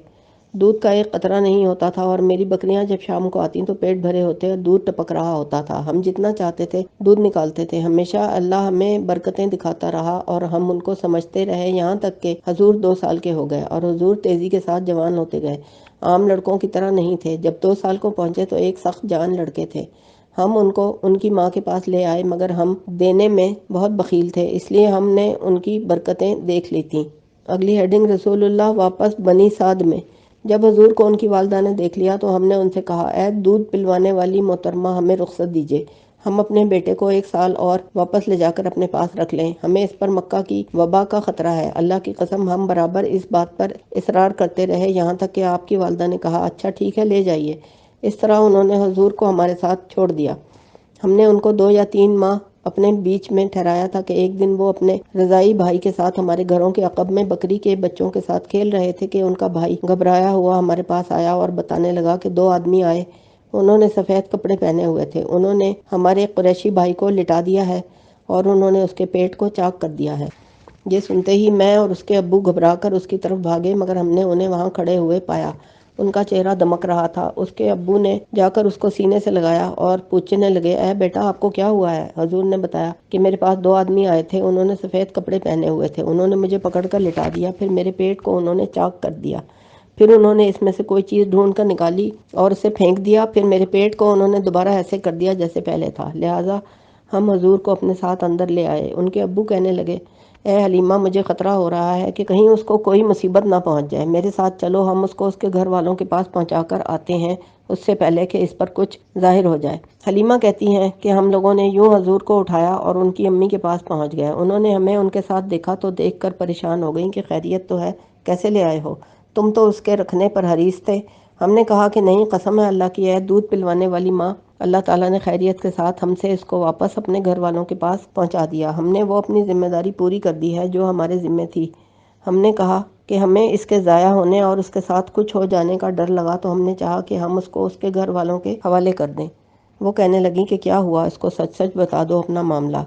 دودھ کا ایک قطرہ نہیں ہوتا تھا اور میری بکریاں جب شام کو آتی تو پیٹ بھرے ہوتے اور دودھ ٹپک رہا ہوتا تھا۔ ہم جتنا چاہتے تھے دودھ نکالتے تھے۔ ہمیشہ اللہ ہمیں برکتیں دکھاتا رہا اور ہم ان کو سمجھتے رہے، یہاں تک کہ حضور 2 سال کے ہو گئے اور حضور تیزی کے ساتھ جوان ہوتے گئے، عام لڑکوں کی طرح نہیں تھے۔ جب 2 سال کو پہنچے تو ایک سخت جان لڑکے تھے۔ ہم ان کو ان کی ماں کے پاس لے آئے، مگر ہم دینے میں بہت بخیل تھے، اس لیے ہم نے ان کی برکتیں دیکھ لی تھیں۔ اگلی ہیڈنگ، رسول اللہ واپس بنی سعد میں۔ جب حضور کو ان کی والدہ نے دیکھ لیا تو ہم نے ان سے کہا، اے دودھ پلوانے والی محترمہ، ہمیں رخصت دیجیے، ہم اپنے بیٹے کو 1 سال اور واپس لے جا کر اپنے پاس رکھ لیں، ہمیں اس پر مکہ کی وبا کا خطرہ ہے۔ اللہ کی قسم ہم برابر اس بات پر اصرار کرتے رہے، یہاں تک کہ آپ کی والدہ نے کہا اچھا ٹھیک ہے لے جائیے۔ اس طرح انہوں نے حضور کو ہمارے ساتھ چھوڑ دیا۔ ہم نے ان کو 2 یا 3 ماہ اپنے بیچ میں ٹھہرایا تھا کہ ایک دن وہ اپنے رضائی بھائی کے ساتھ ہمارے گھروں کے عقب میں بکری کے بچوں کے ساتھ کھیل رہے تھے کہ ان کا بھائی گھبرایا ہوا ہمارے پاس آیا اور بتانے لگا کہ 2 آدمی آئے، انہوں نے سفید کپڑے پہنے ہوئے تھے، انہوں نے ہمارے قریشی بھائی کو لٹا دیا ہے اور انہوں نے اس کے پیٹ کو چاک کر دیا ہے۔ یہ سنتے ہی میں اور اس کے ابو گھبرا کر اس کی طرف بھاگے، مگر ہم نے انہیں وہاں کھڑے ہوئے پایا۔ ان کا چہرہ دمک رہا تھا۔ اس کے ابو نے جا کر اس کو سینے سے لگایا اور پوچھنے لگے، اے بیٹا آپ کو کیا ہوا ہے؟ حضور نے بتایا کہ میرے پاس 2 آدمی آئے تھے، انہوں نے سفید کپڑے پہنے ہوئے تھے، انہوں نے مجھے پکڑ کر لٹا دیا، پھر میرے پیٹ کو انہوں نے چاک کر دیا، پھر انہوں نے اس میں سے کوئی چیز ڈھونڈ کر نکالی اور اسے پھینک دیا، پھر میرے پیٹ کو انہوں نے دوبارہ ایسے کر دیا جیسے پہلے تھا، لہٰذا ہم حضور کو اپنے ساتھ اندر لے آئے۔ ان کے ابو کہنے لگے، اے حلیمہ مجھے خطرہ ہو رہا ہے کہ کہیں اس کو کوئی مصیبت نہ پہنچ جائے، میرے ساتھ چلو، ہم اس کو اس کے گھر والوں کے پاس پہنچا کر آتے ہیں اس سے پہلے کہ اس پر کچھ ظاہر ہو جائے۔ حلیمہ کہتی ہیں کہ ہم لوگوں نے یوں حضور کو اٹھایا اور ان کی امی کے پاس پہنچ گئے۔ انہوں نے ہمیں ان کے ساتھ دیکھا تو دیکھ کر پریشان ہو گئیں کہ خیریت تو ہے، کیسے لے آئے ہو؟ تم تو اس کے رکھنے پر حریص تھے۔ ہم نے کہا کہ نہیں، قسم ہے اللہ کی، ہے دودھ پلوانے والی ماں، اللہ تعالیٰ نے خیریت کے ساتھ ہم سے اس کو واپس اپنے گھر والوں کے پاس پہنچا دیا، ہم نے وہ اپنی ذمہ داری پوری کر دی ہے جو ہمارے ذمہ تھی۔ ہم نے کہا کہ ہمیں اس کے ضائع ہونے اور اس کے ساتھ کچھ ہو جانے کا ڈر لگا تو ہم نے چاہا کہ ہم اس کو اس کے گھر والوں کے حوالے کر دیں۔ وہ کہنے لگیں کہ کیا ہوا، اس کو سچ سچ بتا دو اپنا معاملہ۔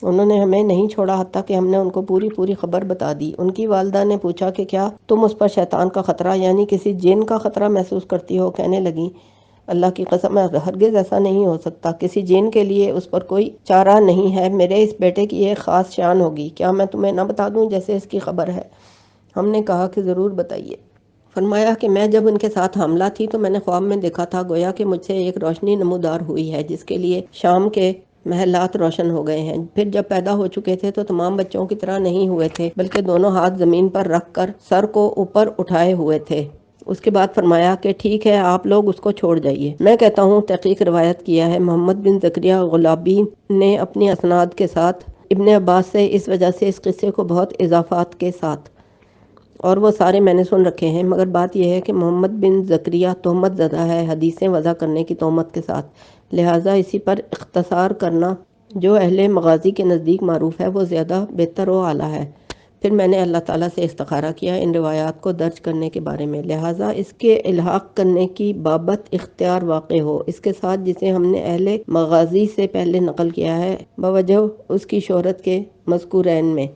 انہوں نے ہمیں نہیں چھوڑا حتیٰ کہ ہم نے ان کو پوری خبر بتا دی۔ ان کی والدہ نے پوچھا کہ کیا تم اس پر شیطان کا خطرہ یعنی کسی جن کا خطرہ محسوس کرتی ہو؟ کہنے لگیں، اللہ کی قسم ہے ہرگز ایسا نہیں ہو سکتا، کسی جن کے لیے اس پر کوئی چارہ نہیں ہے، میرے اس بیٹے کی ایک خاص شان ہوگی، کیا میں تمہیں نہ بتا دوں جیسے اس کی خبر ہے؟ ہم نے کہا کہ ضرور بتائیے۔ فرمایا کہ میں جب ان کے ساتھ حاملہ تھی تو میں نے خواب میں دیکھا تھا، گویا کہ مجھ سے ایک روشنی نمودار ہوئی ہے جس کے لیے شام کے محلات روشن ہو گئے ہیں۔ پھر جب پیدا ہو چکے تھے تو تمام بچوں کی طرح نہیں ہوئے تھے، بلکہ دونوں ہاتھ زمین پر رکھ کر سر کو اوپر اٹھائے ہوئے تھے۔ اس کے بعد فرمایا کہ ٹھیک ہے، آپ لوگ اس کو چھوڑ جائیے۔ میں کہتا ہوں، تحقیق روایت کیا ہے محمد بن زکریا غلابی نے اپنی اسناد کے ساتھ ابن عباس سے اس وجہ سے اس قصے کو بہت اضافات کے ساتھ، اور وہ سارے میں نے سن رکھے ہیں، مگر بات یہ ہے کہ محمد بن زکریا تہمت زدہ ہے حدیثیں وضع کرنے کی تہمت کے ساتھ، لہٰذا اسی پر اختصار کرنا جو اہل مغازی کے نزدیک معروف ہے وہ زیادہ بہتر و اعلیٰ ہے۔ پھر میں نے اللہ تعالیٰ سے استخارہ کیا ان روایات کو درج کرنے کے بارے میں، لہٰذا اس کے الحاق کرنے کی بابت اختیار واقع ہو اس کے ساتھ جسے ہم نے اہل مغازی سے پہلے نقل کیا ہے، بوجہ اس کی شہرت کے مذکورین میں۔